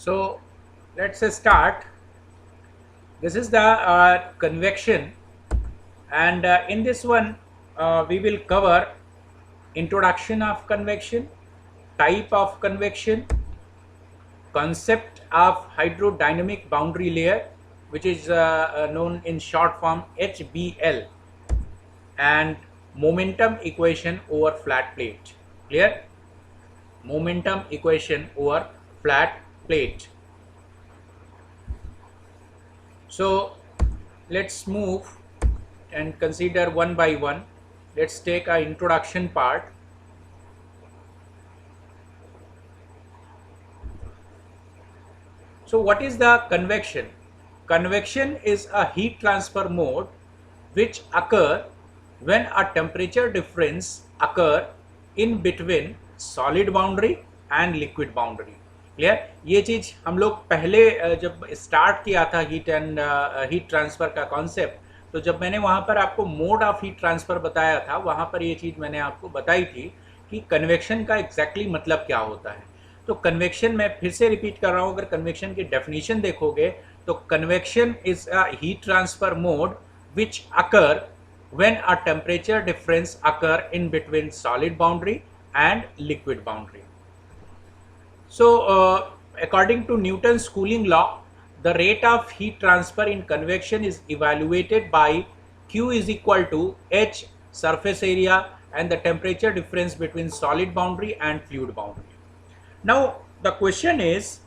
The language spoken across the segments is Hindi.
So let's start. This is the convection, and in this one we will cover introduction of convection, type of convection, concept of hydrodynamic boundary layer, which is known in short form HBL, and momentum equation over flat plate. Clear? Momentum equation over flat plate. So let's move and consider one by one. Let's take our introduction part. So what is the convection? Convection is a heat transfer mode which occur when a temperature difference occur in between solid boundary and liquid boundary. Clear? ये चीज हम लोग पहले जब स्टार्ट किया था हीट ट्रांसफर का कॉन्सेप्ट, तो जब मैंने वहां पर आपको मोड ऑफ हीट ट्रांसफर बताया था, वहां पर ये चीज मैंने आपको बताई थी कि कन्वेक्शन का एग्जैक्टली मतलब क्या होता है. तो कन्वेक्शन मैं फिर से रिपीट कर रहा हूं, अगर कन्वेक्शन की डेफिनेशन देखोगे तो convection is a heat transfer mode which occur when a temperature difference occur in between solid boundary and liquid boundary. So according to Newton's cooling law, the rate of heat transfer in convection is evaluated by Q is equal to H surface area and the temperature difference between solid boundary and fluid boundary. Now the question is,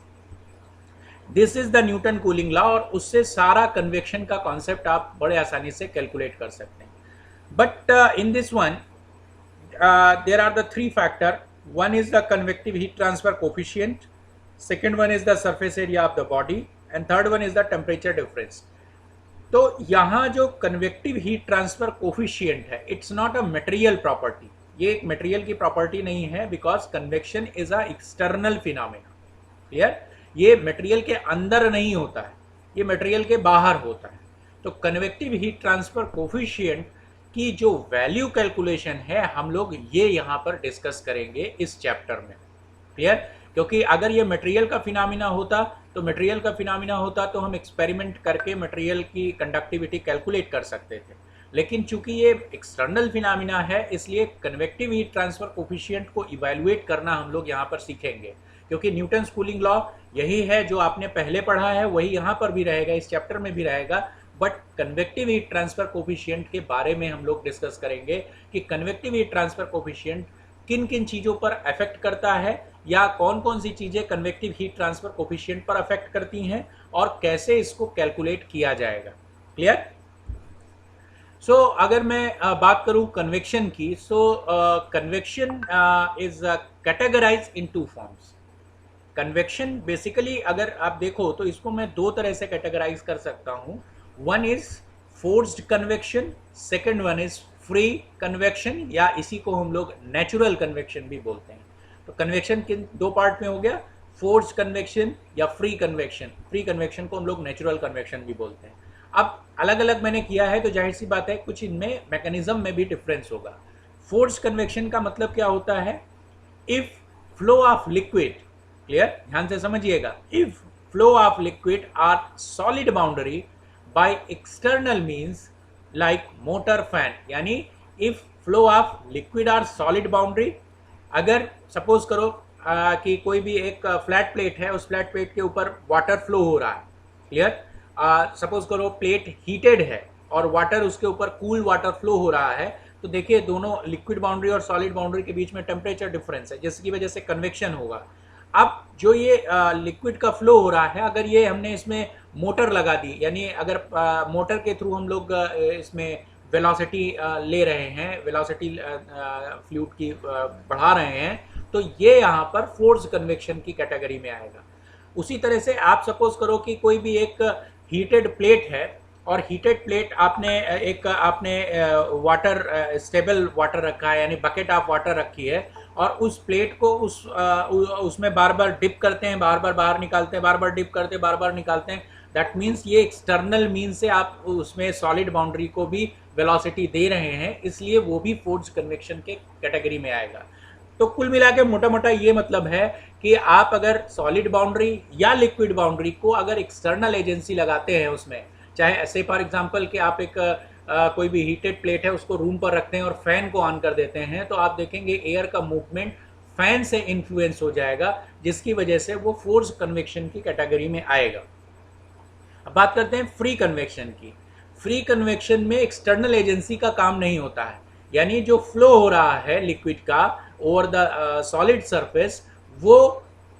this is the Newton cooling law, और उससे सारा कन्वेक्शन का कॉन्सेप्ट आप बड़े आसानी से कैलकुलेट कर सकते हैं. But in this one there are the three factor. One is the convective heat transfer coefficient, second one is the surface area of the body, and third one is the temperature difference. तो यहाँ जो कन्वेक्टिव हीट ट्रांसफर कोफिशिएंट है, it's not a material property. ये एक मटेरियल की प्रॉपर्टी नहीं है, because convection is a external phenomena. Clear? ये मटेरियल के अंदर नहीं होता है, ये मटेरियल के बाहर होता है. तो कन्वेक्टिव हीट ट्रांसफर कोफिशिएंट की जो वैल्यू कैलकुलेशन है, हम लोग ये यहाँ पर डिस्कस करेंगे इस चैप्टर में. क्लियर? क्योंकि अगर ये मटेरियल का फिनोमेना होता तो हम एक्सपेरिमेंट करके मटेरियल की कंडक्टिविटी कैलकुलेट कर सकते थे. लेकिन चूंकि ये एक्सटर्नल फिनोमेना है, इसलिए कन्वेक्टिव हीट ट्रांसफर कोफिशिएंट को इवैल्यूएट करना हम लोग यहाँ पर सीखेंगे. क्योंकि न्यूटन्स कूलिंग लॉ यही है जो आपने पहले पढ़ा है, वही यहाँ पर भी रहेगा, इस चैप्टर में भी रहेगा. But convective heat transfer coefficient के बारे में हम लोग डिस्कस करेंगे कि कन्वेक्टिव हीट ट्रांसफर कोफिशिएंट किन किन चीज़ों पर अफेक्ट करता है, या कौन कौन सी चीज़ें कन्वेक्टिव हीट ट्रांसफर कोफिशिएंट पर अफेक्ट करती हैं, और कैसे इसको कैलकुलेट किया जाएगा. क्लियर? सो अगर मैं बात करूं कन्वेक्शन की, so convection is categorize in two forms. Convection basically अगर आप देखो तो इसको मैं दो तरह से कैटेगराइज कर सकता हूं. One is forced convection, second one is free convection, या इसी को हम लोग नेचुरल कन्वेक्शन भी बोलते हैं. तो कन्वेक्शन किन दो पार्ट में हो गया, फोर्स्ड कन्वेक्शन या फ्री कन्वेक्शन. फ्री कन्वेक्शन को हम लोग नेचुरल कन्वेक्शन भी बोलते हैं. अब अलग अलग मैंने किया है, तो जाहिर सी बात है कुछ इनमें मैकेनिज्म में भी डिफरेंस होगा. फोर्स्ड कन्वेक्शन का मतलब क्या होता है? If flow of liquid, clear, ध्यान से समझिएगा, if flow of liquid or solid boundary by external means like motor fan, यानी if flow of liquid or solid boundary. अगर सपोज करो कि कोई भी एक फ्लैट प्लेट है, उस फ्लैट प्लेट के ऊपर वाटर फ्लो हो रहा है. क्लियर? सपोज करो प्लेट हीटेड है और वाटर उसके ऊपर कूल वाटर फ्लो हो रहा है, तो देखिए दोनों लिक्विड बाउंड्री और सॉलिड बाउंड्री के बीच में टेम्परेचर डिफरेंस है, जिसकी वजह से कन्वेक्शन होगा. अब जो ये लिक्विड का फ्लो हो रहा है, अगर ये हमने इसमें मोटर लगा दी, यानी अगर मोटर के थ्रू हम लोग इसमें वेलोसिटी ले रहे हैं, वेलोसिटी फ्लूइड की बढ़ा रहे हैं, तो ये यहाँ पर फोर्स कन्वेक्शन की कैटेगरी में आएगा. उसी तरह से आप सपोज करो कि कोई भी एक हीटेड प्लेट है, और हीटेड प्लेट आपने वाटर स्टेबल वाटर रखा है, यानी बकेट ऑफ वाटर रखी है, और उस प्लेट को उसमें बार बार डिप करते हैं, बार बार बाहर निकालते हैं, बार बार डिप करते हैं, बार बार निकालते हैं. दैट मीन्स ये एक्सटर्नल मीन्स से आप उसमें सॉलिड बाउंड्री को भी वेलोसिटी दे रहे हैं, इसलिए वो भी फोर्स्ड कन्वेक्शन के कैटेगरी में आएगा. तो कुल मिला के मोटा मोटा ये मतलब है कि आप अगर सॉलिड बाउंड्री या लिक्विड बाउंड्री को अगर एक्सटर्नल एजेंसी लगाते हैं उसमें, चाहे ऐसे फॉर एग्जांपल कि आप एक कोई भी हीटेड प्लेट है उसको रूम पर रखते हैं और फैन को ऑन कर देते हैं, तो आप देखेंगे एयर का मूवमेंट फैन से इन्फ्लुएंस हो जाएगा, जिसकी वजह से वो फोर्स कन्वेक्शन की कैटेगरी में आएगा। अब बात करते हैं फ्री कन्वेक्शन की। फ्री कन्वेक्शन में एक्सटर्नल एजेंसी का काम नहीं होता है, यानी जो फ्लो हो रहा है लिक्विड का ओवर द सॉलिड सरफेस वो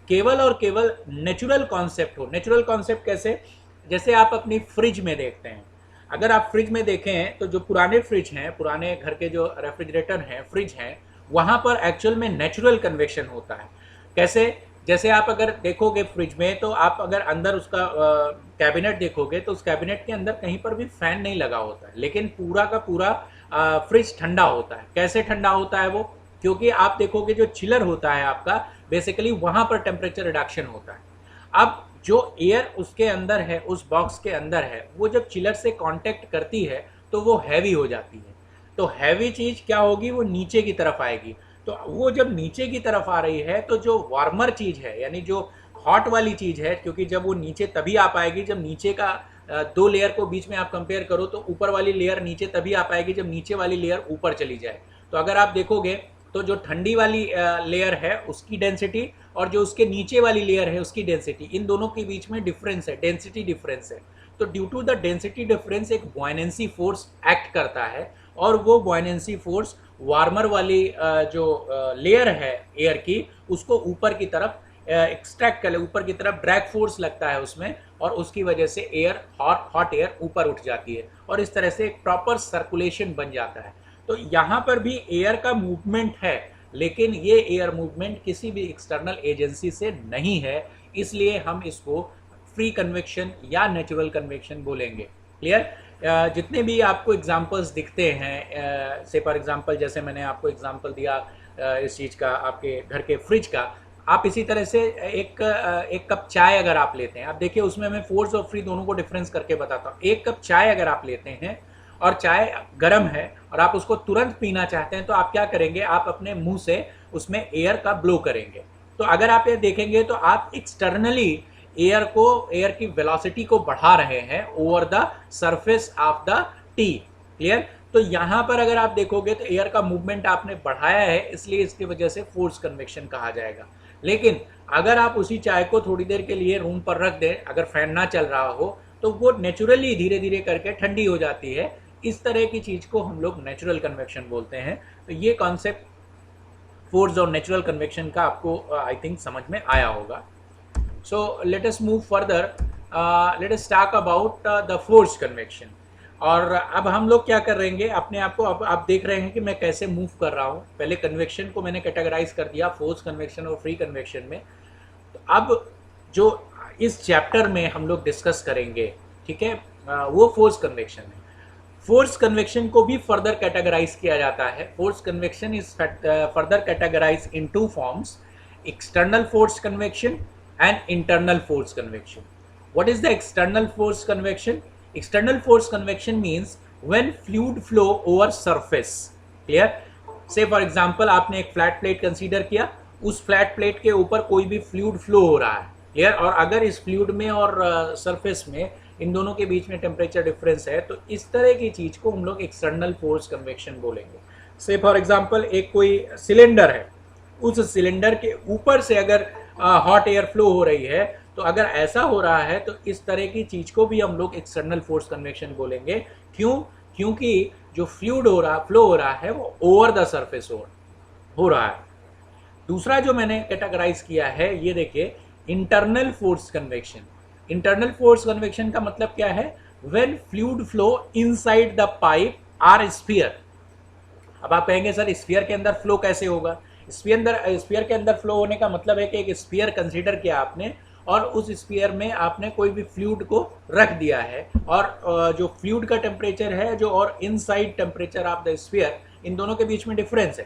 केवल और केवल नेचुरल कॉन्सेप्ट हो। नेचुरल कॉन्सेप्ट कैसे? जैसे आप अपनी फ्रिज में देखते हैं, अगर आप फ्रिज में देखें तो जो पुराने फ्रिज हैं, पुराने घर के जो रेफ्रिजरेटर हैं, फ्रिज हैं, वहां पर एक्चुअल में नेचुरल कन्वेक्शन होता है। कैसे? जैसे आप अगर देखोगे फ्रिज में, तो आप अगर अंदर उसका कैबिनेट देखोगे तो उस कैबिनेट के अंदर कहीं पर भी फैन नहीं लगा होता है, लेकिन पूरा का पूरा फ्रिज ठंडा होता है। कैसे ठंडा होता है वो? क्योंकि आप देखोगे जो चिलर होता है आपका, बेसिकली वहां पर टेम्परेचर रिडक्शन होता है। अब जो एयर उसके अंदर है, उस बॉक्स के अंदर है, वो जब चिलर से कांटेक्ट करती है तो वो हैवी हो जाती है। तो हैवी चीज क्या होगी? वो नीचे की तरफ आएगी। तो वो जब नीचे की तरफ आ रही है तो जो वार्मर चीज है, यानी जो हॉट वाली चीज है, क्योंकि जब वो नीचे तभी आ पाएगी जब नीचे का दो लेयर को बीच में आप कंपेयर करो तो ऊपर वाली लेयर नीचे तभी आ पाएगी जब नीचे वाली लेयर ऊपर चली जाए। तो अगर आप देखोगे तो जो ठंडी वाली लेयर है उसकी डेंसिटी और जो उसके नीचे वाली लेयर है उसकी डेंसिटी, इन दोनों के बीच में डिफरेंस है, डेंसिटी डिफरेंस है। तो due to the density difference एक बॉयनेंसी फोर्स एक्ट करता है, और वो बॉयनेंसी फोर्स वार्मर वाली जो लेयर है एयर की, उसको ऊपर की तरफ एक्सट्रैक्ट कर ले, ऊपर की तरफ ड्रैग फोर्स लगता है उसमें, और उसकी वजह से एयर हॉट एयर ऊपर उठ जाती है और इस तरह से एक प्रॉपर सर्कुलेशन बन जाता है। तो यहाँ पर भी एयर का मूवमेंट है, लेकिन ये एयर मूवमेंट किसी भी एक्सटर्नल एजेंसी से नहीं है, इसलिए हम इसको फ्री कन्वेक्शन या नेचुरल कन्वेक्शन बोलेंगे। क्लियर? जितने भी आपको एग्जांपल्स दिखते हैं, से फॉर एग्जांपल जैसे मैंने आपको एग्जांपल दिया इस चीज़ का, आपके घर के फ्रिज का, आप इसी तरह से एक कप चाय अगर आप लेते हैं, आप देखिए उसमें मैं फोर्स और फ्री दोनों को डिफरेंस करके बताता हूँ। एक कप चाय अगर आप लेते हैं और चाय गर्म है और आप उसको तुरंत पीना चाहते हैं, तो आप क्या करेंगे? आप अपने मुंह से उसमें एयर का ब्लो करेंगे। तो अगर आप ये देखेंगे तो आप एक्सटर्नली एयर की वेलोसिटी को बढ़ा रहे हैं over the surface of the T. Clear? तो यहां पर अगर आप देखोगे तो एयर का मूवमेंट आपने बढ़ाया है, इसलिए इसकी वजह से फोर्स कन्वेक्शन कहा जाएगा। लेकिन अगर आप उसी चाय को थोड़ी देर के लिए रूम पर रख दें, अगर फैन ना चल रहा हो, तो वो नेचुरली धीरे धीरे करके ठंडी हो जाती है। इस तरह की चीज को हम लोग नेचुरल कन्वेक्शन बोलते हैं। तो ये कॉन्सेप्ट फोर्स और नेचुरल कन्वेक्शन का आपको आई थिंक समझ में आया होगा। So let us move further. Let us talk about the force convection. और अब हम लोग क्या कर रहेंगे, अपने आप को, अब आप देख रहे हैं कि मैं कैसे मूव कर रहा हूँ। पहले कन्वेक्शन को मैंने कैटेगराइज कर दिया फोर्स कन्वेक्शन और फ्री कन्वेक्शन में। तो अब जो इस चैप्टर में हम लोग डिस्कस करेंगे, ठीक है, वो फोर्स कन्वेक्शन है। फोर्स कन्वेक्शन को भी फर्दर कैटेगराइज किया जाता है। Force convection is further categorise in two forms: external force convection and internal force convection. What is the external force convection? External force convection means when fluid flow over surface. Clear? Say for example आपने एक फ्लैट प्लेट कंसीडर किया, उस फ्लैट प्लेट के ऊपर कोई भी फ्लूइड फ्लो हो रहा है। क्लियर? और अगर इस फ्लूइड में और सरफेस में इन दोनों के बीच में टेम्परेचर डिफरेंस है, तो इस तरह की चीज को हम लोग एक्सटर्नल फोर्स कन्वेक्शन बोलेंगे। से फॉर एग्जाम्पल एक कोई सिलेंडर है, उस सिलेंडर के ऊपर से अगर हॉट एयर फ्लो हो रही है, तो अगर ऐसा हो रहा है तो इस तरह की चीज को भी हम लोग एक्सटर्नल फोर्स कन्वेक्शन बोलेंगे। क्यों? क्योंकि जो फ्लूइड फ्लो हो रहा है वो ओवर द सरफेस हो रहा है। दूसरा जो मैंने कैटेगराइज किया है, ये देखिए, internal force convection. Internal force convection का मतलब क्या है? When fluid flow inside the pipe or sphere. अब आप कहेंगे सर स्फीयर के अंदर फ्लो कैसे होगा? स्फीयर के अंदर फ्लो होने का मतलब है कि एक स्फीयर कंसीडर किया आपने और उस स्फीयर में आपने कोई भी फ्लूइड को रख दिया है, और जो फ्लूइड का टेम्परेचर है जो और inside temperature of the sphere, इन दोनों के बीच में डिफरेंस है।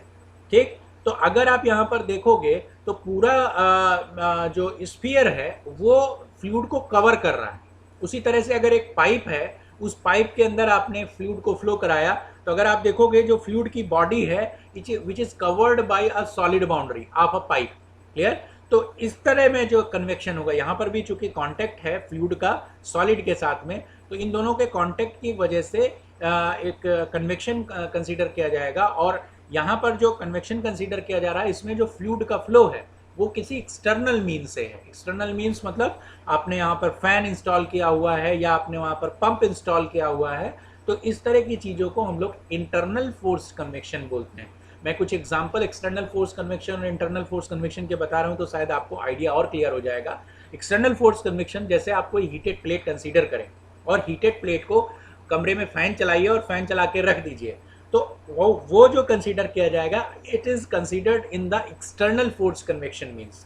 ठीक? तो अगर आप यहाँ पर देखोगे तो पूरा जो स्फीयर है वो फ्लूइड को कवर कर रहा है। उसी तरह से अगर एक पाइप है, उस पाइप के अंदर आपने फ्लूइड को फ्लो कराया, तो अगर आप देखोगे जो फ्लूइड की बॉडी है which is covered by a solid boundary of a pipe, clear. तो इस तरह में जो कन्वेक्शन होगा, यहाँ पर भी चूंकि कांटेक्ट है फ्लूइड का सॉलिड के साथ में, तो इन दोनों के कांटेक्ट की वजह से एक कन्वेक्शन कंसीडर किया जाएगा। और यहाँ पर जो कन्वेक्शन कंसीडर किया जा रहा है, इसमें जो फ्लूइड का फ्लो है वो किसी एक्सटर्नल मीन से है। एक्सटर्नल मीन्स मतलब आपने यहाँ पर फैन इंस्टॉल किया हुआ है या आपने वहाँ पर पंप इंस्टॉल किया हुआ है, तो इस तरह की चीज़ों को हम लोग इंटरनल फोर्स कन्वेक्शन बोलते हैं। मैं कुछ एग्जांपल एक्सटर्नल फोर्स कन्वेक्शन और इंटरनल फोर्स कन्वेक्शन के बता रहा हूँ, तो शायद आपको आइडिया और क्लियर हो जाएगा। एक्सटर्नल फोर्स कन्वेक्शन, जैसे आप कोई हीटेड प्लेट कंसीडर करें और हीटेड प्लेट को कमरे में फैन चलाइए और फैन चला के रख दीजिए, तो वो जो कंसीडर किया जाएगा, it is considered in the external force convection means.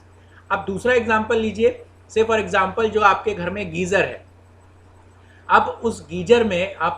अब दूसरा एग्जांपल लीजिए, से फॉर एग्जांपल जो आपके घर में गीजर है, अब उस गीजर में आप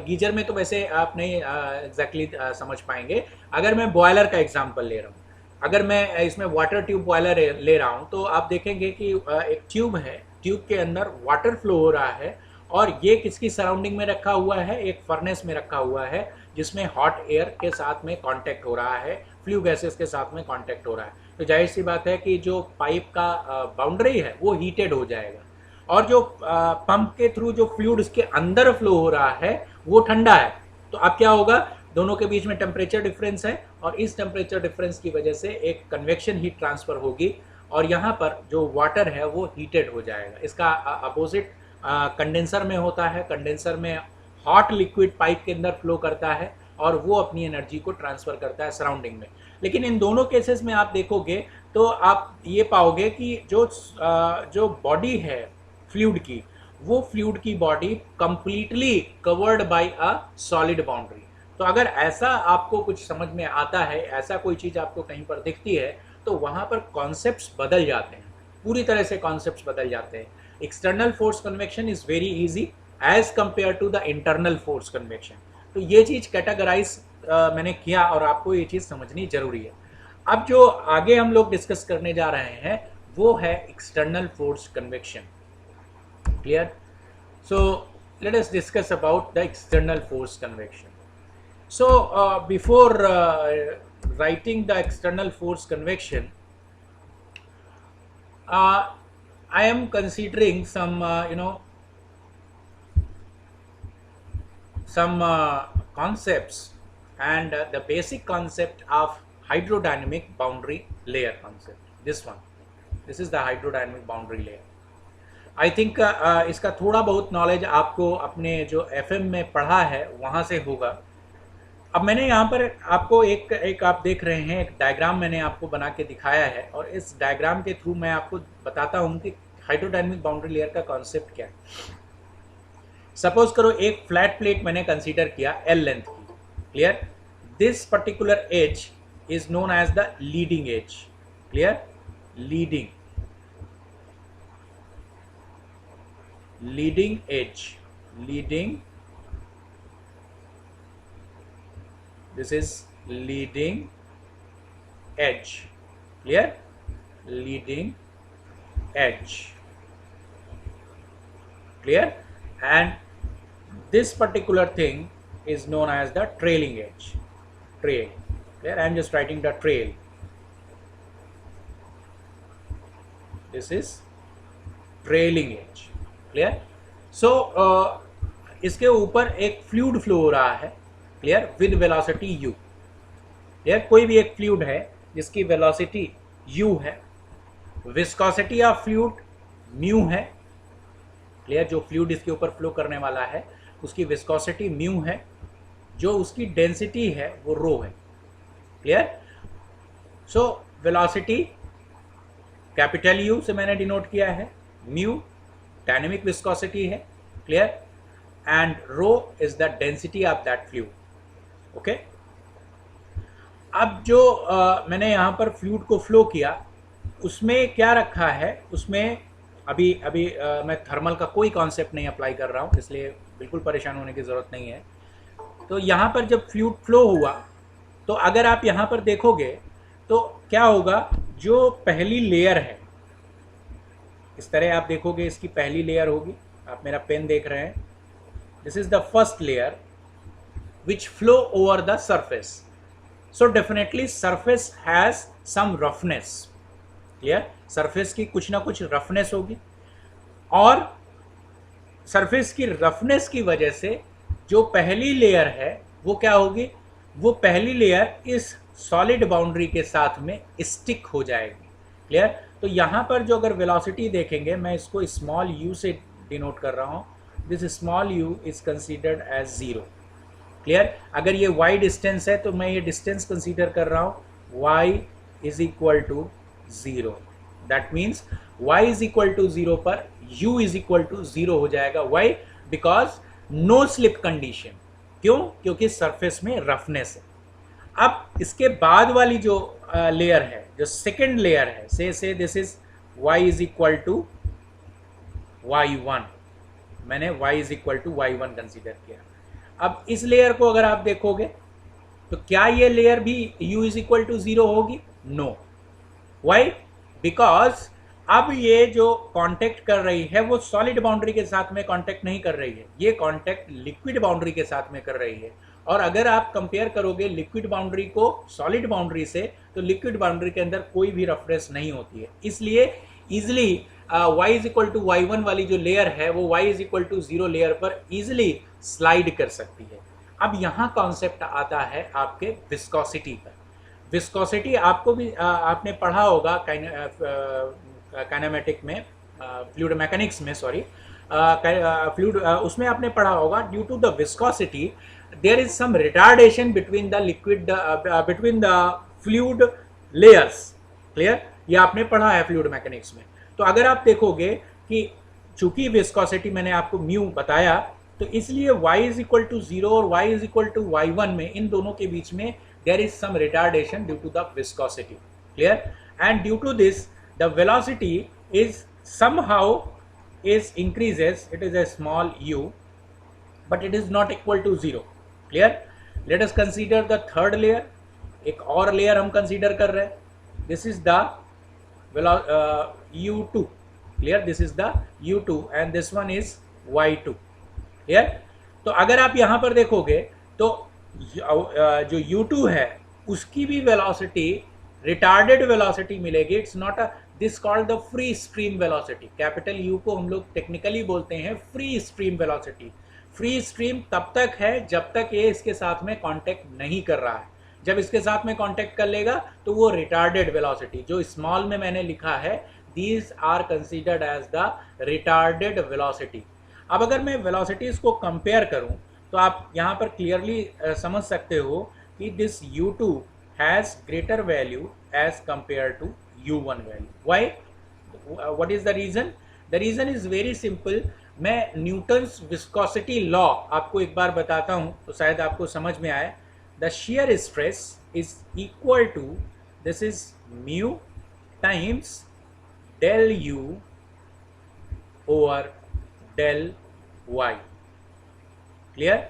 गीजर में तो वैसे आप नहीं एग्जैक्टली समझ पाएंगे। अगर मैं बॉयलर का एग्जांपल ले रहा हूँ, अगर मैं इसमें वाटर ट्यूब बॉयलर ले रहा हूँ, तो आप देखेंगे कि एक ट्यूब है, ट्यूब के अंदर वाटर फ्लो हो रहा है और ये किसकी सराउंडिंग में रखा हुआ है, एक फर्नेस में रखा हुआ है जिसमें हॉट एयर के साथ में कांटेक्ट हो रहा है, फ्लू गैसेस के साथ में कांटेक्ट हो रहा है। तो जाहिर सी बात है कि जो पाइप का बाउंड्री है वो हीटेड हो जाएगा और जो पंप के थ्रू जो फ्लूइड उसके अंदर फ्लो हो रहा है वो ठंडा है। तो अब क्या होगा, दोनों के बीच में टेम्परेचर डिफरेंस है और इस टेम्परेचर डिफरेंस की वजह से एक कन्वेक्शन हीट ट्रांसफर होगी और यहाँ पर जो वाटर है वो हीटेड हो जाएगा। इसका अपोजिट कंडेंसर में होता है। कंडेंसर में हॉट लिक्विड पाइप के अंदर फ्लो करता है और वो अपनी एनर्जी को ट्रांसफर करता है सराउंडिंग में। लेकिन इन दोनों केसेस में आप देखोगे तो आप ये पाओगे कि जो बॉडी है फ्लूइड की, वो फ्लूइड की body completely covered by a solid boundary. तो अगर ऐसा आपको कुछ समझ में आता है, ऐसा कोई चीज आपको कहीं पर दिखती है, तो वहां पर कॉन्सेप्ट्स बदल जाते हैं, पूरी तरह से कॉन्सेप्ट्स बदल जाते हैं। External force convection is very easy as compare to the internal force convection. तो ये चीज कैटेगराइज मैंने किया और आपको ये चीज समझनी जरूरी है। अब जो आगे हम लोग डिस्कस करने जा रहे हैं वो है external force convection, clear. So let us discuss about the external force convection. So before writing the external force convection, I am considering some some concepts and the basic concept of hydrodynamic boundary layer concept. This is the hydrodynamic boundary layer. I think इसका थोड़ा बहुत नॉलेज आपको अपने जो एफएम में पढ़ा है वहाँ से होगा। अब मैंने यहाँ पर आपको एक आप देख रहे हैं, एक डायग्राम मैंने आपको बना के दिखाया है और इस डायग्राम के थ्रू मैं आपको बताता हूँ कि हाइड्रोडायनेमिक बाउंड्री लेयर का कॉन्सेप्ट क्या है। सपोज करो एक फ्लैट प्लेट मैंने कंसीडर किया एल लेंथ की, clear. This particular edge is known as the leading edge, clear. leading edge, this is leading edge, clear, leading edge, clear. And this particular thing is known as the trailing edge, trail, clear. I am just writing the trail. This is trailing edge, clear. So इसके ऊपर एक फ्लूइड फ्लो हो रहा है, clear, with velocity u, clear. कोई भी एक फ्लूइड है जिसकी वेलोसिटी u है, विस्कोसिटी ऑफ फ्लूइड म्यू है, क्लियर। जो फ्लूइड इसके ऊपर फ्लो करने वाला है उसकी विस्कोसिटी म्यू है, जो उसकी डेंसिटी है वो रो है, clear. So velocity capital U से मैंने डिनोट किया है, म्यू डायनेमिक विस्कोसिटी है, clear, and rho is the density of that fluid, okay. अब जो मैंने यहाँ पर फ्लूइड को फ्लो किया उसमें क्या रखा है, उसमें अभी मैं थर्मल का कोई कॉन्सेप्ट नहीं अप्लाई कर रहा हूँ, इसलिए बिल्कुल परेशान होने की ज़रूरत नहीं है। तो यहाँ पर जब फ्लूइड फ्लो हुआ तो अगर आप यहाँ पर देखोगे तो क्या होगा, जो पहली लेयर है, इस तरह आप देखोगे इसकी पहली लेयर होगी, आप मेरा पेन देख रहे हैं, this is the first layer which flow over the surface. So definitely surface has some roughness. Clear? surface की कुछ ना कुछ रफनेस होगी, और सरफेस की रफनेस की वजह से जो पहली लेयर है वो क्या होगी, वो पहली लेयर इस सॉलिड बाउंड्री के साथ में स्टिक हो जाएगी. क्लियर? तो यहाँ पर जो अगर वेलोसिटी देखेंगे, मैं इसको स्मॉल यू से डिनोट कर रहा हूँ. This small u is considered as zero. Clear? अगर ये y डिस्टेंस है तो मैं ये डिस्टेंस कंसीडर कर रहा हूँ y is equal to zero. That means y is equal to zero पर u is equal to zero हो जाएगा. Why? Because no slip condition. क्यों? क्योंकि सरफेस में रफनेस है. अब इसके बाद वाली जो लेयर है, जो सेकेंड लेयर है, say this is y is equal to y1. मैंने y is equal to y1 consider किया. अब इस लेयर को अगर आप देखोगे तो क्या ये लेयर भी u is equal to zero होगी? नो. वाई? बिकॉज अब ये जो कांटेक्ट कर रही है वो सॉलिड बाउंड्री के साथ में कांटेक्ट नहीं कर रही है, ये कांटेक्ट लिक्विड बाउंड्री के साथ में कर रही है. और अगर आप कंपेयर करोगे लिक्विड बाउंड्री को सॉलिड बाउंड्री से, तो लिक्विड बाउंड्री के अंदर कोई भी रफनेस नहीं होती है. इसलिए easily y is equal to y1 वाली जो लेयर है वो y is equal to zero layer पर इजिली स्लाइड कर सकती है. अब यहाँ कॉन्सेप्ट आता है आपके विस्कोसिटी का. विस्कोसिटी आपको भी आपने पढ़ा होगा काइनेमेटिक में, फ्लूइड मैकेनिक्स में, सॉरी, फ्लूइड उसमें आपने पढ़ा होगा. Due to the viscosity there is some retardation between the liquid between the fluid layers. Clear? ये आपने पढ़ा है फ्लूइड मैकेनिक्स में. तो अगर आप देखोगे कि चूंकि विस्कोसिटी मैंने आपको म्यू बताया, तो इसलिए y is equal to zero और y is equal to y1 में, इन दोनों के बीच में there is some retardation due to the viscosity. Clear? And due to this the velocity is somehow is increases. It is a small u, but it is not equal to zero. Clear? Let us consider the third layer. एक और लेयर हम कंसीडर कर रहे हैं. This is the u2. Clear? This is the u2 and this one is y2. Clear? तो अगर आप यहाँ पर देखोगे तो जो u2 है उसकी भी वेलोसिटी रिटार्डेड वेलोसिटी मिलेगी. It's not a this called the free stream velocity. Capital you को हम लोग टेक्निकली बोलते हैं free stream velocity. Free stream तब तक है जब तक ये इसके साथ में कांटेक्ट नहीं कर रहा है. जब इसके साथ में कांटेक्ट कर लेगा तो वो रिटार्डेड वेलोसिटी, जो स्मॉल में मैंने लिखा है, these are considered as the retarded velocity. अब अगर मैं वेलोसिटीज को कंपेयर करूं तो आप यहाँ पर क्लियरली समझ सकते हो कि this u2 has greater value as compared to u1 value. Why? What is the reason? The reason is very simple. मैं न्यूटन्स विस्कोसिटी लॉ आपको एक बार बताता हूँ तो शायद आपको समझ में आए. The shear stress is equal to, this is mu times del u over del y. Clear?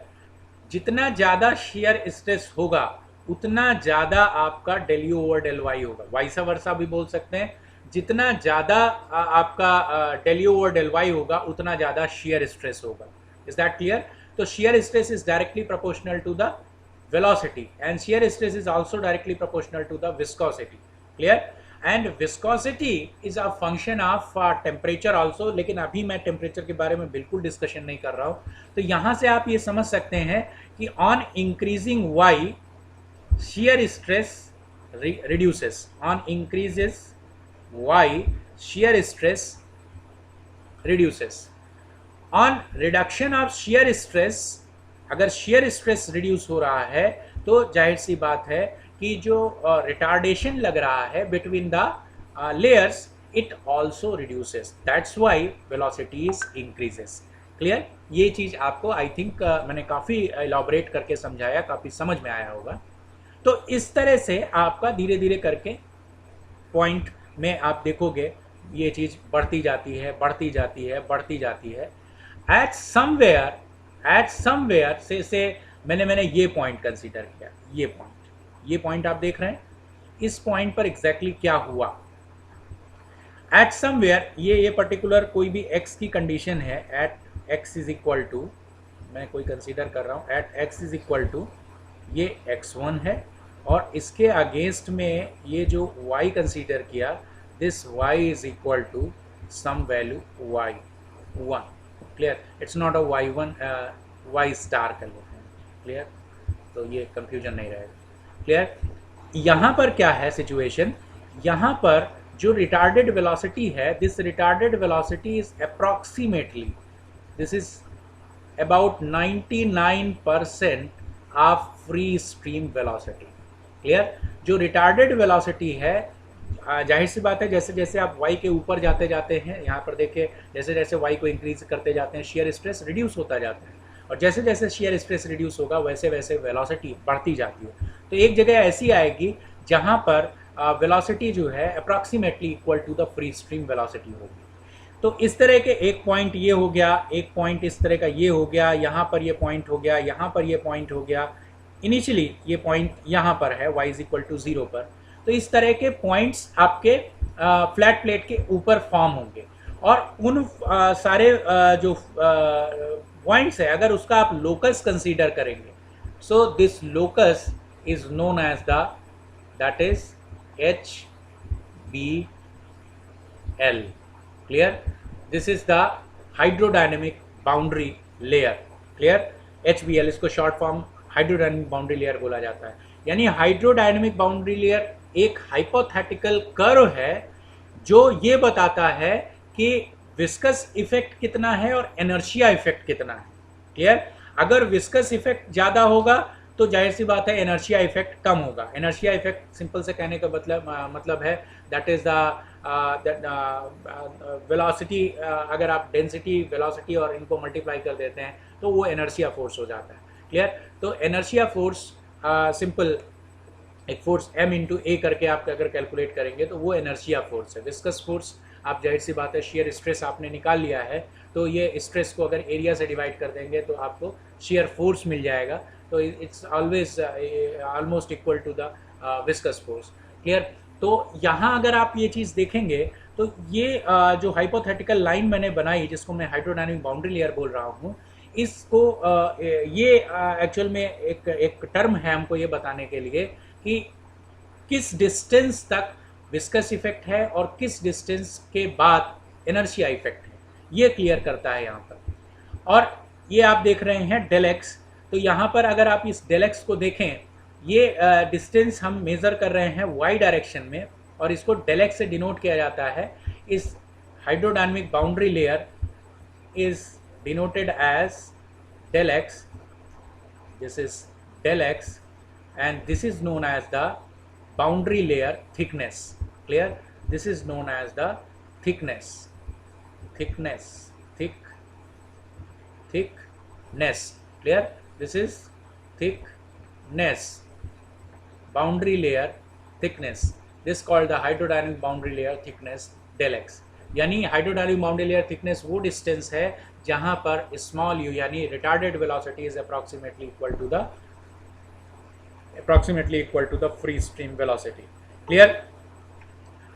जितना ज़्यादा shear stress होगा उतना ज़्यादा आपका del u over del y होगा. वाइसा वर्सा भी बोल सकते हैं. जितना ज़्यादा आपका del u over del y होगा उतना ज़्यादा shear स्ट्रेस होगा. Is that clear? तो shear stress is directly proportional to the velocity and shear stress is also directly proportional to the viscosity. Clear? And viscosity is a function of temperature also. लेकिन अभी मैं टेम्परेचर के बारे में बिल्कुल डिस्कशन नहीं कर रहा हूँ. तो यहाँ से आप ये समझ सकते हैं कि on increasing y shear stress reduces. On increases y shear stress reduces. On reduction of shear stress, अगर shear stress reduce हो रहा है तो जाहिर सी बात है कि जो retardation लग रहा है between the layers, it also reduces. That's why velocity increases. Clear? ये चीज़ आपको I think मैंने काफ़ी elaborate करके समझाया, काफ़ी समझ में आया होगा. तो इस तरह से आपका धीरे धीरे करके पॉइंट में आप देखोगे ये चीज़ बढ़ती जाती है, बढ़ती जाती है, बढ़ती जाती है. एट समवेयर से मैंने ये पॉइंट कंसीडर किया. ये पॉइंट आप देख रहे हैं. इस पॉइंट पर एग्जैक्टली क्या हुआ? एट समवेयर ये पर्टिकुलर कोई भी x की कंडीशन है. At x is equal to मैं कोई कंसीडर कर रहा हूँ at x is equal to ये x1 है, और इसके अगेंस्ट में ये जो y कंसीडर किया, this y is equal to some value y1। Clear? It's not a y1 y star कर लेते हैं। क्लियर? तो ये कंफ्यूजन नहीं रहेगा। क्लियर? यहाँ पर क्या है सिचुएशन, यहाँ पर जो रिटार्डेड वेलोसिटी है, this retarded velocity is approximately, this is about 99% of free stream velocity. Clear? जो रिटार्डेड वेलोसिटी है, जाहिर सी बात है जैसे जैसे आप y के ऊपर जाते जाते हैं, यहाँ पर देखिए जैसे जैसे y को इंक्रीज करते जाते हैं शेयर स्ट्रेस रिड्यूस होता जाता है, और जैसे जैसे शेयर स्ट्रेस रिड्यूस होगा वैसे वैसे वेलोसिटी बढ़ती जाती है। तो एक जगह ऐसी आएगी जहाँ पर वेलोसिटी जो है approximately equal to the free stream velocity होगी। तो इस तरह के एक पॉइंट ये हो गया, एक पॉइंट इस तरह का ये हो गया, यहाँ पर ये पॉइंट हो गया, यहाँ पर ये पॉइंट हो गया, इनिशियली ये पॉइंट यहाँ पर है y इज इक्वल टू 0 पर। तो इस तरह के पॉइंट्स आपके फ्लैट प्लेट के ऊपर फॉर्म होंगे, और उन सारे जो पॉइंट्स है अगर उसका आप लोकस कंसीडर करेंगे, so this locus is known as the, that is HBL। Clear? This is the hydrodynamic boundary layer. Clear? HBL, इसको short form hydrodynamic boundary layer बोला जाता है। यानी हाइड्रोडायनेमिक बाउंड्री लेयर एक हाइपोथेटिकल कर्व है जो ये बताता है कि विस्कस इफेक्ट कितना है और इनर्शिया इफेक्ट कितना है। क्लियर? अगर विस्कस इफेक्ट ज़्यादा होगा तो जाहिर सी बात है इनर्शिया इफेक्ट कम होगा। इनर्शिया इफेक्ट सिंपल से कहने का मतलब है दैट इज द वेलोसिटी, अगर आप डेंसिटी, वेलोसिटी और इनको मल्टीप्लाई कर देते हैं तो वो इनर्शिया फोर्स हो जाता है। क्लियर? तो इनर्शिया फोर्स सिंपल एक फोर्स m इंटू ए करके आप अगर कैलकुलेट करेंगे तो वो इनर्शिया फोर्स है। विस्कस फोर्स आप जाहिर सी बात है शेयर स्ट्रेस आपने निकाल लिया है, तो ये स्ट्रेस को अगर एरिया से डिवाइड कर देंगे तो आपको शेयर फोर्स मिल जाएगा। तो it's always almost equal to the viscous force. Clear? तो यहाँ अगर आप ये चीज़ देखेंगे तो ये जो हाइपोथेटिकल लाइन मैंने बनाई जिसको मैं हाइड्रोडायनेमिक बाउंड्री लेयर बोल रहा हूँ, इसको ये एक्चुअल में एक टर्म है हमको ये बताने के लिए कि किस डिस्टेंस तक विस्कस इफेक्ट है और किस डिस्टेंस के बाद इनर्शिया इफेक्ट है, ये क्लियर करता है यहाँ पर। और ये आप देख रहे हैं डेल एक्स, तो यहाँ पर अगर आप इस डेल एक्स को देखें, ये डिस्टेंस हम मेज़र कर रहे हैं वाई डायरेक्शन में, और इसको डेल एक्स से डिनोट किया जाता है। इस hydrodynamic boundary layer is denoted as del x, this is del x, and this is known as the boundary layer thickness. Clear? This is known as the thickness, thickness. Clear? This is thickness, boundary layer thickness. This called the hydrodynamic boundary layer thickness del x. यानी हाइड्रोडायनेमिक बाउंड्री लेयर थिकनेस वो डिस्टेंस है जहां पर स्मॉल यू यानी retarded velocity is approximately equal to the free stream velocity. Clear?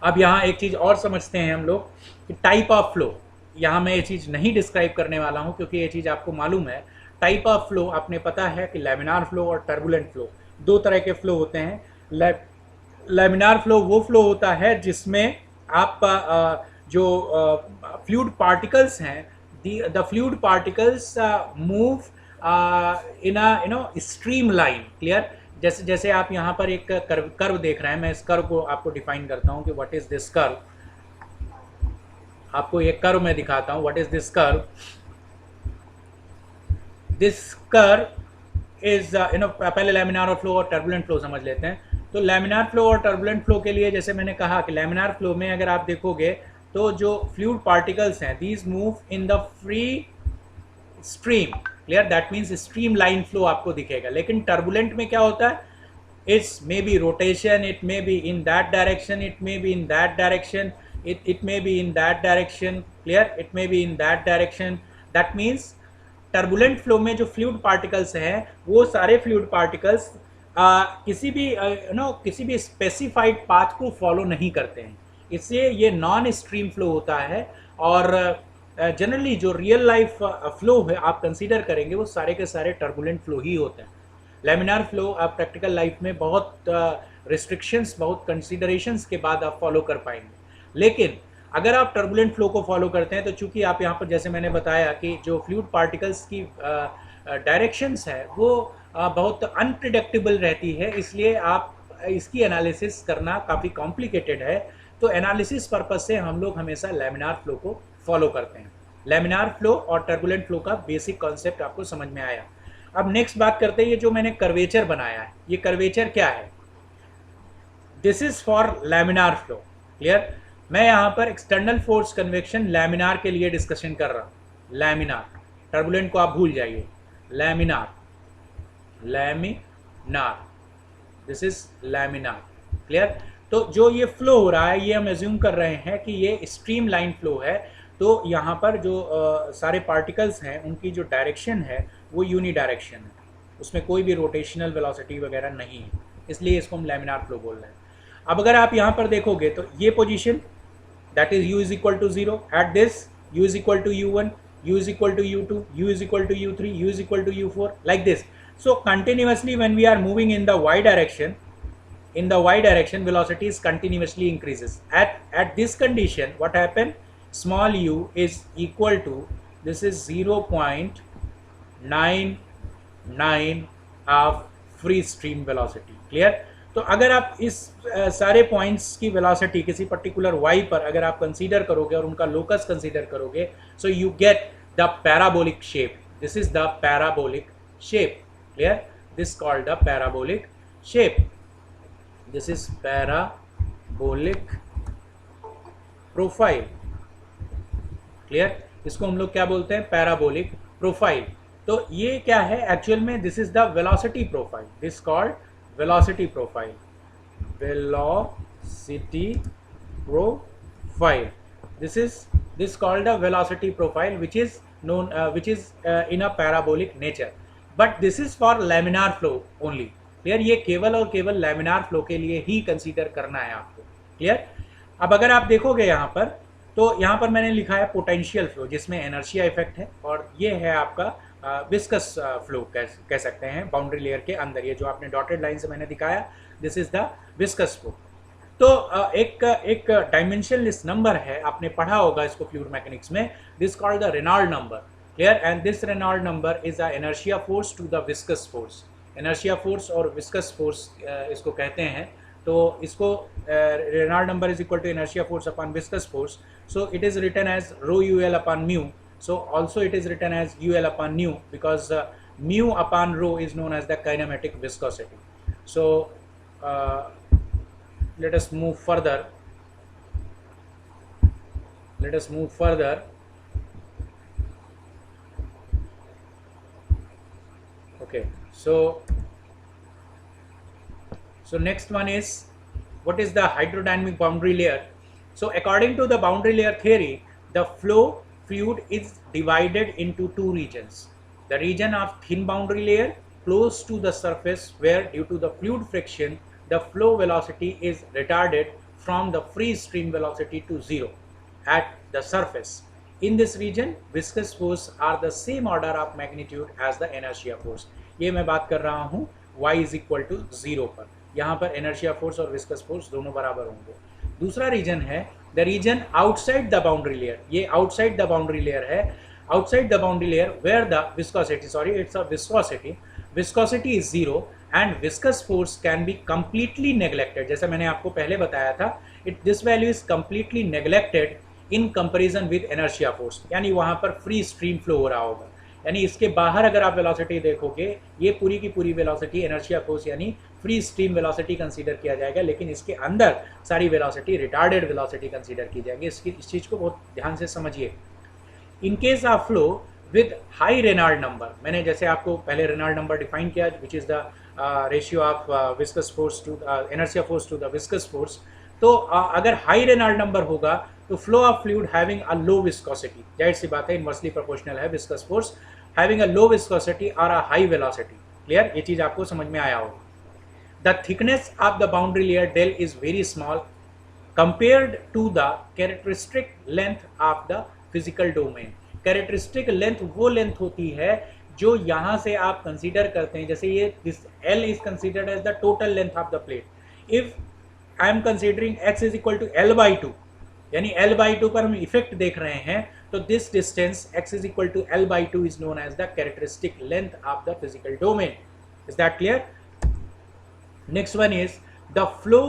अब यहाँ एक चीज़ और समझते हैं हम लोग कि टाइप ऑफ फ्लो। यहाँ मैं ये चीज़ नहीं डिस्क्राइब करने वाला हूँ क्योंकि ये चीज़ आपको मालूम है। टाइप ऑफ फ्लो आपने पता है कि लैमिनार फ्लो और टर्बुलेंट फ्लो, दो तरह के फ्लो होते हैं। लैमिनार फ्लो वो फ्लो होता है जिसमें आप जो फ्लूइड पार्टिकल्स हैं, the fluid particles move in a stream line. Clear? जैसे जैसे आप यहाँ पर एक कर्व देख रहे हैं, मैं इस कर्व को आपको डिफाइन करता हूँ कि व्हाट इज दिस कर्व। आपको एक कर्व मैं दिखाता हूँ, what is this curve. This curve is पहले लैमिनार और फ्लो और टर्बुलेंट फ्लो समझ लेते हैं। तो लैमिनार फ्लो और टर्बुलेंट फ्लो के लिए जैसे मैंने कहा कि लैमिनार फ्लो में अगर आप देखोगे तो जो फ्लूइड पार्टिकल्स हैं, these move in the free stream. Clear? That means stream line flow आपको दिखेगा। लेकिन टर्बुलेंट में क्या होता है, it's may be rotation, it may be in that direction, it may be in that direction, it may be in that direction. Clear? It may be in that direction. That means turbulent flow में जो फ्लूइड पार्टिकल्स हैं वो सारे फ्लूइड पार्टिकल्स किसी भी स्पेसिफाइड पाथ को फॉलो नहीं करते हैं, इससे ये नॉन स्ट्रीम फ्लो होता है। और जनरली जो रियल लाइफ फ्लो है आप कंसीडर करेंगे वो सारे के सारे टर्बुलेंट फ्लो ही होते हैं। लेमिनार फ्लो आप प्रैक्टिकल लाइफ में बहुत रिस्ट्रिक्शंस, बहुत कंसीडरेशंस के बाद आप फॉलो कर पाएंगे। लेकिन अगर आप टर्बुलेंट फ्लो को फॉलो करते हैं तो चूंकि आप यहाँ पर जैसे मैंने बताया कि जो फ्लूइड पार्टिकल्स की डायरेक्शंस है वो बहुत अनप्रिडिक्टेबल रहती है, इसलिए आप इसकी एनालिसिस करना काफ़ी कॉम्प्लिकेटेड है। तो एनालिसिस पर्पज से हम लोग हमेशा लेमिनार फ्लो को फॉलो करते हैं। लेमिनार फ्लो और टर्बुलेंट फ्लो का बेसिक कॉन्सेप्ट आपको समझ में आया। अब नेक्स्ट बात करते हैं, ये जो मैंने कर्वेचर बनाया है, ये कर्वेचर क्या है? This is for laminar flow. Clear? मैं यहाँ पर एक्सटर्नल फोर्स कन्वेक्शन लेमिनार के लिए डिस्कशन कर रहा हूँ। लेमिनार, टर्बुलेंट को आप भूल जाइए। Laminar, laminar, this is laminar. Clear? तो जो ये फ्लो हो रहा है ये हम एज्यूम कर रहे हैं कि ये स्ट्रीम लाइन फ्लो है। तो यहाँ पर जो सारे पार्टिकल्स हैं उनकी जो डायरेक्शन है वो यूनी डायरेक्शन है, उसमें कोई भी रोटेशनल वेलोसिटी वगैरह नहीं है, इसलिए इसको हम लेमिनार फ्लो बोल रहे हैं। अब अगर आप यहाँ पर देखोगे तो ये position that is u is equal to 0, at this u is equal to u1, u is equal to u2, u is equal to u3, u is equal to u4, like this. So continuously when we are moving in the y direction, velocity is continuously increases. At this condition, what happen? Small u is equal to, this is 0.99 of free stream velocity. Clear? तो अगर आप इस सारे पॉइंट्स की वेलोसिटी किसी पर्टिकुलर y पर अगर आप कंसीडर करोगे और उनका लोकस कंसीडर करोगे, so you get the parabolic shape. This is the parabolic shape. Clear? This called the parabolic shape. This is parabolic profile. Clear? इसको हम लोग क्या बोलते हैं? Parabolic profile. तो ये क्या है एक्चुअल में? This is the velocity profile. This called velocity profile. Velocity profile. This called a velocity profile, which is known in a parabolic nature. But this is for laminar flow only. Clear? ये केवल और केवल laminar flow के लिए ही कंसीडर करना है आपको. Clear? अब अगर आप देखोगे यहाँ पर, तो यहाँ पर मैंने लिखा है पोटेंशियल फ्लो, जिसमें एनर्शिया इफेक्ट है, और ये है आपका विस्कस फ्लो कह सकते हैं बाउंड्री लेयर के अंदर. ये जो आपने डॉटेड लाइन से मैंने दिखाया, this is the viscous flow. तो एक डायमेंशनलेस नंबर है, आपने पढ़ा होगा इसको फ्लूइड मैकेनिक्स में. This called the Reynold number. Clear? And this Reynold number is the inertia force to the viscous force. Inertia force और विस्कस फोर्स इसको कहते हैं. तो इसको Reynold number is equal to inertia force upon viscous force. So it is written as rho UL upon mu. So also it is written as UL upon nu, because mu upon rho is known as the kinematic viscosity. So let us move further. Okay, so next one is, what is the hydrodynamic boundary layer? So according to the boundary layer theory, the fluid is divided into two regions. The region of thin boundary layer close to the surface, where due to the fluid friction the flow velocity is retarded from the free stream velocity to 0 at the surface. In this region viscous force are the same order of magnitude as the inertia force. ये मैं बात कर रहा हूँ y is equal to 0 पर. यहाँ पर inertia force और viscous force दोनों बराबर होंगे. दूसरा रीजन है the region outside the boundary layer. ये आउटसाइड द बाउंड्री लेयर है. Outside the boundary layer where the viscosity is 0 and viscous force can be completely neglected. जैसे मैंने आपको पहले बताया था, this value is completely neglected in comparison with inertia force. यानी वहां पर फ्री स्ट्रीम फ्लो हो रहा होगा. यानी इसके बाहर अगर आप वेलोसिटी देखोगे, ये पूरी की पूरी वेलोसिटी इनर्शिया फोर्स यानी फ्री स्ट्रीम वेलोसिटी कंसीडर किया जाएगा, लेकिन इसके अंदर सारी वेलोसिटी रिटार्डेड वेलोसिटी कंसीडर की जाएगी. इस चीज़ को बहुत ध्यान से समझिए. In case of flow with high Reynold number, मैंने जैसे आपको पहले रेनॉल्ड नंबर डिफाइन किया, which is the ratio of viscous force to inertia force to the viscous force. तो अगर हाई रेनॉल्ड नंबर होगा तो flow of fluid having a low viscosity, जाहिर सी बात है इनवर्सली प्रोपोर्शनल है viscous force, having a low viscosity और अ हाई वेलोसिटी. क्लियर? ये चीज़ आपको समझ में आया होगा. The thickness of the boundary layer del is very small compared to the characteristic length of the physical domain. Characteristic length वो लेंथ होती है जो यहाँ से आप कंसीडर करते हैं, जैसे ये this L is considered as the total length of the plate. If I am considering x is equal to L/2, यानी L/2 पर हम इफेक्ट देख रहे हैं, तो this distance x is equal to L/2 is known as the characteristic length of the physical domain. Is that clear? Next one is the flow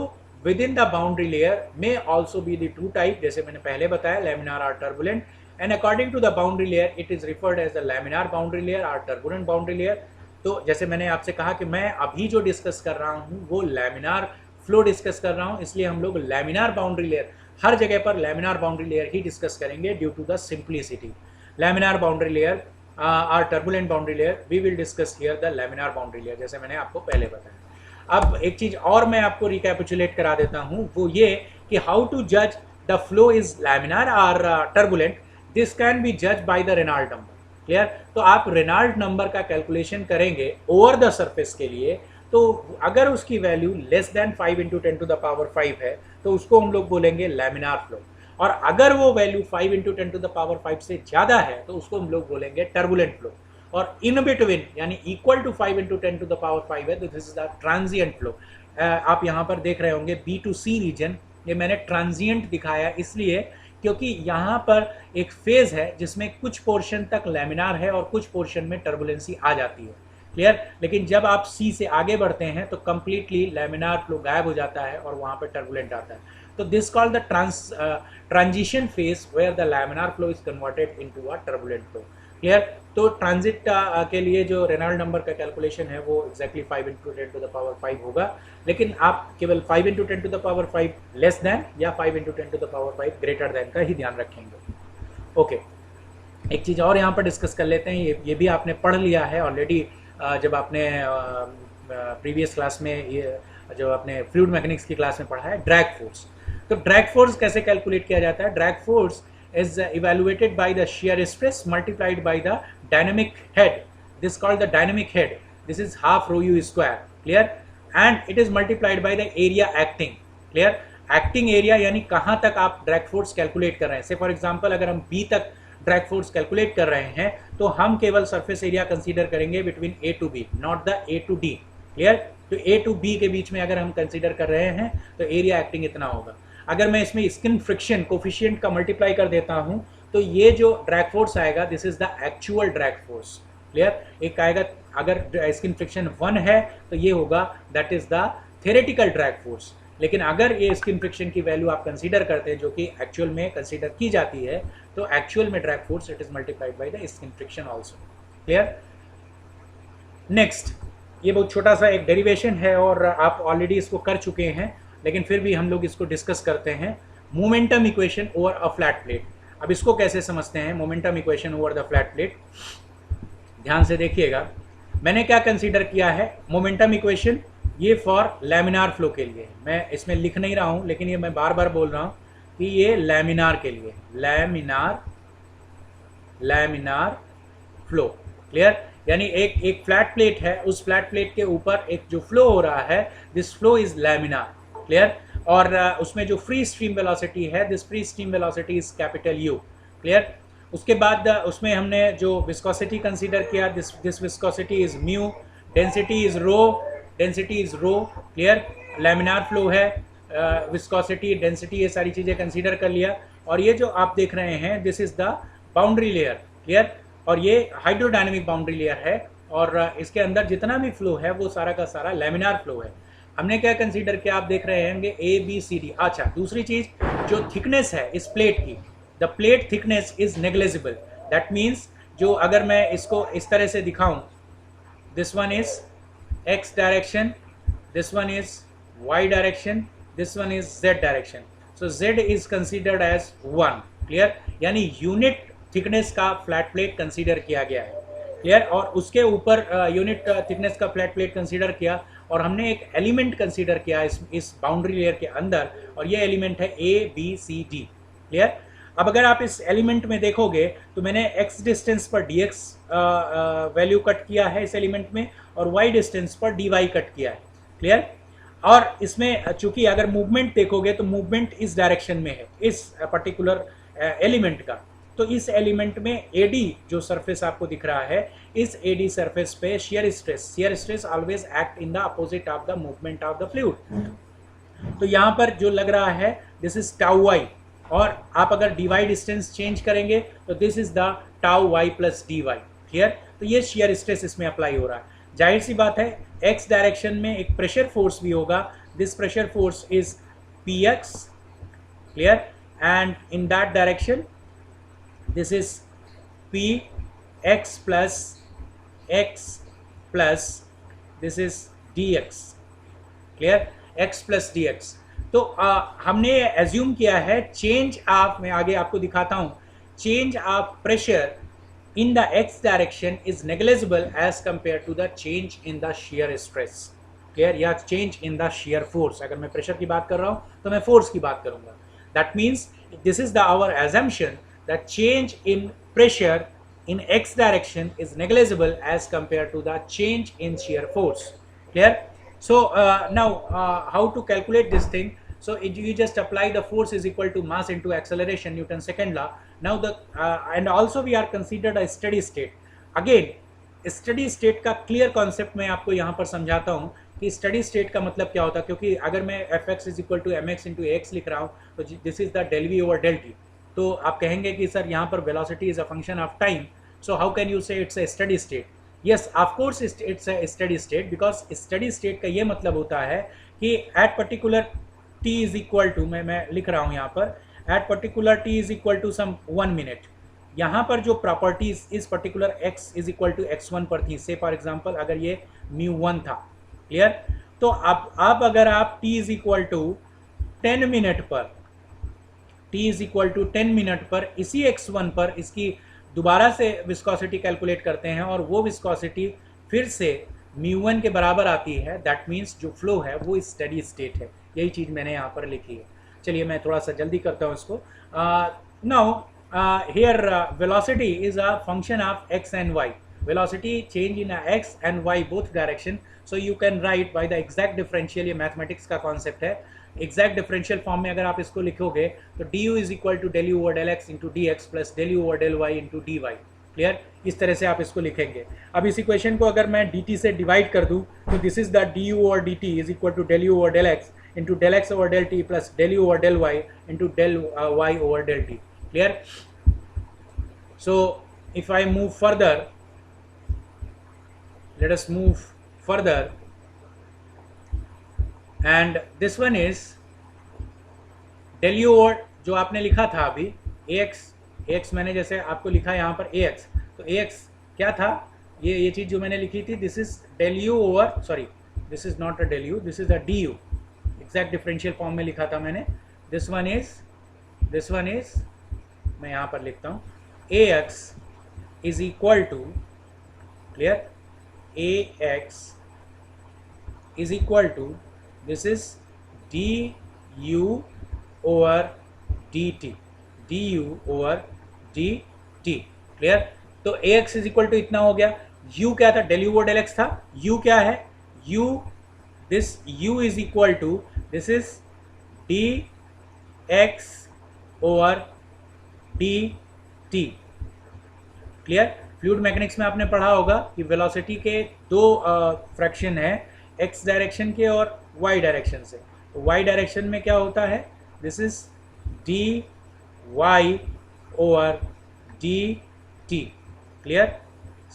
within the boundary layer में also be the two type, जैसे मैंने पहले बताया, लैमिनार और turbulent, and according to the boundary layer it is referred as the laminar boundary layer और टर्बुलेंट बाउंड्री लेयर। तो जैसे मैंने आपसे कहा कि मैं अभी जो डिस्कस कर रहा हूँ वो लैमिनार फ्लो डिस्कस कर रहा हूँ, इसलिए हम लोग लैमिनार बाउंड्री लेयर, हर जगह पर लैमिनार बाउंड्री लेयर ही डिस्कस करेंगे due to the simplicity. Laminar boundary layer और turbulent boundary layer, we will discuss here the laminar boundary layer, जैसे मैंने आपको पहले बताया। अब एक चीज और मैं आपको रिकैपिचुलेट करा देता हूँ, वो ये कि हाउ टू जज द फ्लो इज लैमिनार और टर्बुलेंट। दिस कैन बी जज by the Reynold number. Clear? तो आप रेनॉल्ड नंबर का कैलकुलेशन करेंगे ओवर द सरफेस के लिए, तो अगर उसकी वैल्यू लेस देन 5 × 10⁵ है तो उसको हम लोग बोलेंगे लैमिनार फ्लो, और अगर वो वैल्यू 5 × 10⁵ से ज़्यादा है तो उसको हम लोग बोलेंगे टर्बुलेंट फ्लो, और इन बिटवीन यानी इक्वल टू 5 × 10⁵ है तो this is the transient flow. आप यहाँ पर देख रहे होंगे B2C रीजन, ये मैंने ट्रांजिएंट दिखाया इसलिए क्योंकि यहाँ पर एक फेज है जिसमें कुछ पोर्शन तक लैमिनार है और कुछ पोर्शन में टर्बुलेंसी आ जाती है। क्लियर? लेकिन जब आप C से आगे बढ़ते हैं तो कंप्लीटली लैमिनार फ्लो गायब हो जाता है और वहाँ पर टर्बुलेंट आता है। तो this called the transition phase where the laminar flow is converted into a turbulent flow. Clear? तो ट्रांजिट के लिए जो रेनॉल्ड नंबर का कैलकुलेशन है वो एक्जैक्टली 5 × 10⁵ होगा, लेकिन आप केवल 5 × 10⁵ लेस देन या 5 × 10⁵ ग्रेटर देन का ही ध्यान रखेंगे। ओके, एक चीज़ और यहाँ पर डिस्कस कर लेते हैं, ये भी आपने पढ़ लिया है ऑलरेडी जब आपने प्रीवियस क्लास में, ये जो आपने फ्लूइड मैकेनिक्स की क्लास में पढ़ा है, ड्रैग फोर्स। तो ड्रैग फोर्स कैसे कैलकुलेट किया जाता है? Drag force is evaluated by the shear stress multiplied by the dynamic head. This is called the dynamic head. This is half rho u square. Clear? And it is multiplied by the area acting. Clear? Acting area यानी कहाँ तक आप ड्रैग फोर्स कैलकुलेट कर रहे हैं। से फॉर एग्जांपल अगर हम B तक ड्रैग फोर्स कैलकुलेट कर रहे हैं तो हम केवल सरफेस एरिया कंसीडर करेंगे between A to B, not the A to D. Clear? तो A to B के बीच में अगर हम कंसीडर कर रहे हैं तो एरिया एक्टिंग इतना होगा। अगर मैं इसमें स्किन फ्रिक्शन कोफिशिएंट का मल्टीप्लाई कर देता हूं तो ये जो ड्रैग फोर्स आएगा this is the actual drag force. Clear? एक आएगा, अगर स्किन फ्रिक्शन 1 है तो ये होगा that is the theoretical drag force, लेकिन अगर ये स्किन फ्रिक्शन की वैल्यू आप कंसीडर करते हैं जो कि एक्चुअल में कंसीडर की जाती है तो एक्चुअल में drag force it is multiplied by the skin friction also. Clear? Next, ये बहुत छोटा सा एक डेरिवेशन है और आप ऑलरेडी इसको कर चुके हैं, लेकिन फिर भी हम लोग इसको डिस्कस करते हैं। Momentum equation over a flat plate. अब इसको कैसे समझते हैं momentum equation over the flat plate? ध्यान से देखिएगा, मैंने क्या कंसीडर किया है मोमेंटम इक्वेशन, ये फॉर लैमिनार फ्लो के लिए। मैं इसमें लिख नहीं रहा हूं लेकिन ये मैं बार बार बोल रहा हूं कि ये लैमिनार के लिए, लैमिनार फ्लो। क्लियर? यानी एक फ्लैट प्लेट है, उस फ्लैट प्लेट के ऊपर एक जो फ्लो हो रहा है this flow is laminar. Clear? और उसमें जो फ्री स्ट्रीम वेलोसिटी है this free stream velocity is capital U। Clear? उसके बाद उसमें हमने जो विस्कोसिटी कंसीडर किया this viscosity is mu, density is rho. Clear? Laminar flow है, विस्कोसिटी, डेंसिटी, ये सारी चीज़ें कंसीडर कर लिया। और ये जो आप देख रहे हैं this is the boundary layer. Clear? और ये हाइड्रोडायनेमिक बाउंड्री लेयर है और इसके अंदर जितना भी फ्लो है वो सारा का सारा लैमिनार फ्लो है। हमने क्या कंसीडर किया, आप देख रहे होंगे ABCD। अच्छा, दूसरी चीज जो थिकनेस है इस प्लेट की, the plate thickness is negligible. That means जो अगर मैं इसको इस तरह से दिखाऊं, this one is X direction, this one is Y direction, this one is Z direction. So Z is considered as 1। Clear? यानी यूनिट थिकनेस का फ्लैट प्लेट कंसीडर किया गया है। क्लियर? और उसके ऊपर यूनिट थिकनेस का फ्लैट प्लेट कंसीडर किया और हमने एक एलिमेंट कंसीडर किया इस बाउंड्री लेयर के अंदर, और ये एलिमेंट है ABCD। क्लियर? अब अगर आप इस एलिमेंट में देखोगे तो मैंने x डिस्टेंस पर dx वैल्यू कट किया है इस एलिमेंट में और y डिस्टेंस पर dy कट किया है। क्लियर? और इसमें चूंकि अगर मूवमेंट देखोगे तो मूवमेंट इस डायरेक्शन में है इस पर्टिकुलर एलिमेंट का। तो इस एलिमेंट में AD जो सरफेस आपको दिख रहा है, इस AD सरफेस पे shear stress always act in the opposite of the movement of the fluid. तो यहाँ पर जो लग रहा है दिस इज टाउ वाई, और आप अगर dy डिस्टेंस चेंज करेंगे तो this is the tau y plus dy. Clear? तो ये shear स्ट्रेस इसमें अप्लाई हो रहा है. जाहिर सी बात है x डायरेक्शन में एक प्रेशर फोर्स भी होगा. This pressure force is px. Clear? And in that direction this is px plus x plus this is dx. Clear? x plus dx. तो हमने एज्यूम किया है चेंज ऑफ, मैं आगे आपको दिखाता हूं, change of pressure in the x direction is negligible as compare to the change in the shear stress. Clear? या change in the shear force. अगर मैं प्रेशर की बात कर रहा हूं तो मैं फोर्स की बात करूंगा. That means this is the our assumption that change in pressure in x direction is negligible as compared to the change in shear force. Clear? So now how to calculate this thing? So you just apply the force is equal to mass into acceleration, Newton's second law. Now the and also we are considered a steady state. Again steady state का clear concept मैं आपको यहाँ पर समझाता हूँ कि steady state का मतलब क्या होता है, क्योंकि अगर मैं fx is equal to mx into ax लिख रहा हूँ तो this is the del v over del t. तो आप कहेंगे कि सर यहाँ पर velocity is a function of time, so how can you say it's a steady state? Yes, of course it's a steady state, because steady state का ये मतलब होता है कि at particular t is equal to, मैं लिख रहा हूँ यहाँ पर, at particular t is equal to some 1 minute. यहाँ पर जो प्रॉपर्टीज इस particular x is equal to x1 पर थी, से फॉर एग्जाम्पल अगर ये μ1 था. क्लियर? तो अब अगर आप t is equal to 10 minute पर, t is equal to 10 minute पर इसी x1 पर इसकी दोबारा से विस्कोसिटी कैलकुलेट करते हैं और वो विस्कोसिटी फिर से μ1 के बराबर आती है, दैट मीन्स जो फ्लो है वो स्टेडी स्टेट है. यही चीज़ मैंने यहाँ पर लिखी है. चलिए मैं थोड़ा सा जल्दी करता हूँ इसको. Now here velocity is a function of x and y. Velocity change in x and y both direction. So you can write by the exact differential, ये मैथमेटिक्स का कॉन्सेप्ट है. एग्जैक्ट डिफरेंशियल फॉर्म में अगर आप इसको लिखोगे तो du is equal to del u over del x into d x plus del u over del y into d y. Clear? इस तरह से आप इसको लिखेंगे. अब इस इक्वेशन को अगर मैं dt से डिवाइड कर दूं तो this is the du over dt is equal to del u over del x into del x over del t plus del u over del y into del y over del t. Clear? So if I move further, let us move further, and this one is del u over जो आपने लिखा था अभी ax मैंने जैसे आपको लिखा यहाँ पर ax, तो ax क्या था, ये चीज़ जो मैंने लिखी थी, this is del u over, sorry this is not a del u, this is a du. Exact differential form में लिखा था मैंने. दिस वन इज मैं यहाँ पर लिखता हूँ ax is equal to, clear, ax is equal to, this is du over dt, du over dt. Clear? तो ax is equal to इतना हो गया. u क्या था? del u over del x था. u क्या है? this u is equal to, this is dx over dt. Clear? Fluid mechanics में आपने पढ़ा होगा कि वेलोसिटी के दो फ्रैक्शन है, x डायरेक्शन के और y डायरेक्शन से. तो y डायरेक्शन में क्या होता है? This is dy over dt. Clear?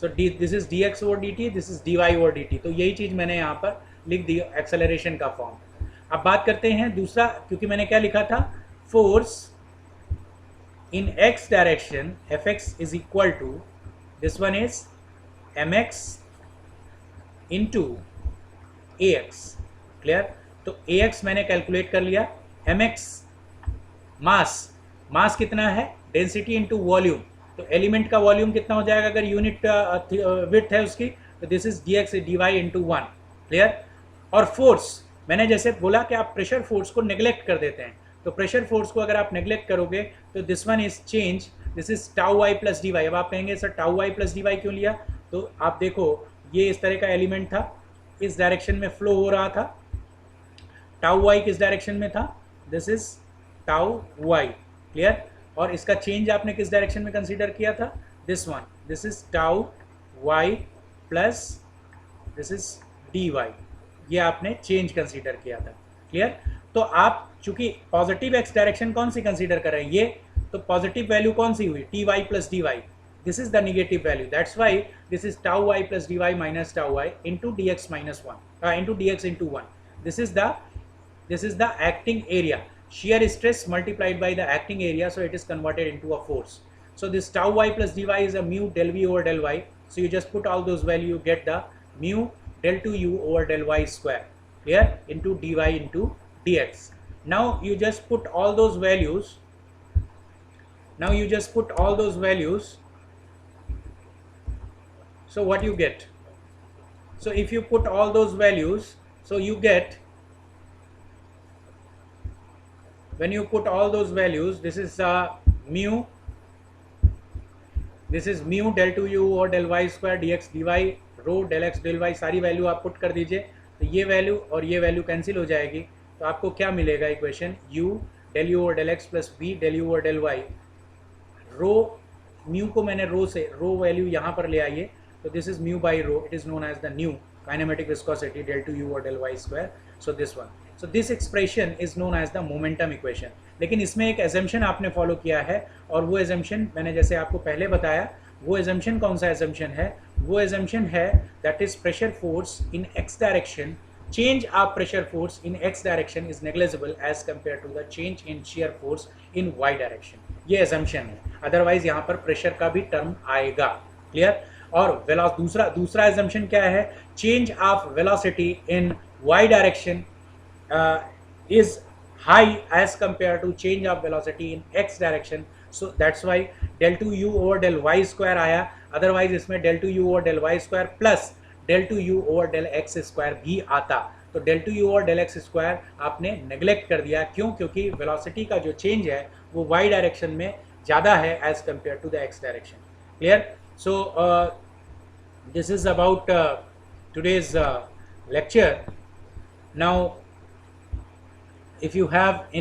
So this is dx over dt, this is dy over dt. तो यही चीज़ मैंने यहाँ पर लिख दी, एक्सेलरेशन का फॉर्म. अब बात करते हैं दूसरा, क्योंकि मैंने क्या लिखा था, force in x direction fx is equal to, this one is mx into ax. Clear? तो ax मैंने कैलकुलेट कर लिया. mx मास कितना है? Density into volume. तो एलिमेंट का वॉल्यूम कितना हो जाएगा अगर यूनिट विड्थ है उसकी? तो this is dx dy into 1. Clear? और फोर्स मैंने जैसे बोला कि आप प्रेशर फोर्स को नेग्लेक्ट कर देते हैं, तो प्रेशर फोर्स को अगर आप नेग्लेक्ट करोगे तो this one is change, this is tau y plus d y. अब आप कहेंगे sir tau y plus d y क्यों लिया? तो आप देखो ये इस तरह का एलिमेंट था, इस डायरेक्शन में फ्लो हो रहा था. टाउ वाई किस डायरेक्शन में था? This is tau y. Clear? और इसका चेंज आपने किस डायरेक्शन में कंसीडर किया था, this one, this is tau y plus this is d y, ये आपने चेंज कंसीडर किया था। क्लियर? तो आप चूंकि पॉजिटिव एक्स डायरेक्शन कौन सी कंसीडर कर रहे हैं, ये तो पॉजिटिव वैल्यू कौन सी हुई, t y plus d y, this is the negative value, that's why this is tau y plus dy minus tau y into dx minus 1 into dx into 1. This is the acting area, shear stress multiplied by the acting area, so it is converted into a force. So this tau y plus dy is a mu del v over del y, so you just put all those value, you get the mu del 2u over del y square, clear, into dy into dx. Now you just put all those values, so what you get, so if you put all those values, so you get, when you put all those values, this is mu del 2u और del y square dx dy रो del x del y, सारी वैल्यू आप पुट कर दीजिए, तो ये वैल्यू और ये वैल्यू कैंसिल हो जाएगी, तो आपको क्या मिलेगा इक्वेशन, u del u और del x plus v del u और del y, रो म्यू को मैंने रो से, रो वैल्यू यहाँ पर ले आइए, तो this is mu by rho, it is known as the nu kinematic viscosity del 2u और del y square, so this one, so this expression is known as the momentum equation. लेकिन इसमें एक एजम्पशन आपने फॉलो किया है, और वो एजम्पशन मैंने जैसे आपको पहले बताया, वो एजम्पशन कौन सा एजम्पशन है, वो एजम्पशन है that is pressure force in x direction, change of pressure force in x direction is negligible as compared to the change in shear force in y direction, ये assumption है, अदरवाइज यहाँ पर प्रेशर का भी टर्म आएगा। क्लियर? और दूसरा assumption क्या है, change of velocity in y direction is high as compared to change of velocity in x direction, so that's why del 2u over del y square आया, अदरवाइज इसमें del 2u over del y square plus del 2u over del x square भी आता, तो del 2u over del x square आपने नेग्लेक्ट कर दिया, क्यों, क्योंकि वेलोसिटी का जो चेंज है वो y डायरेक्शन में ज़्यादा है as compare to the x direction. Clear? So this is about today's lecture. Now if you have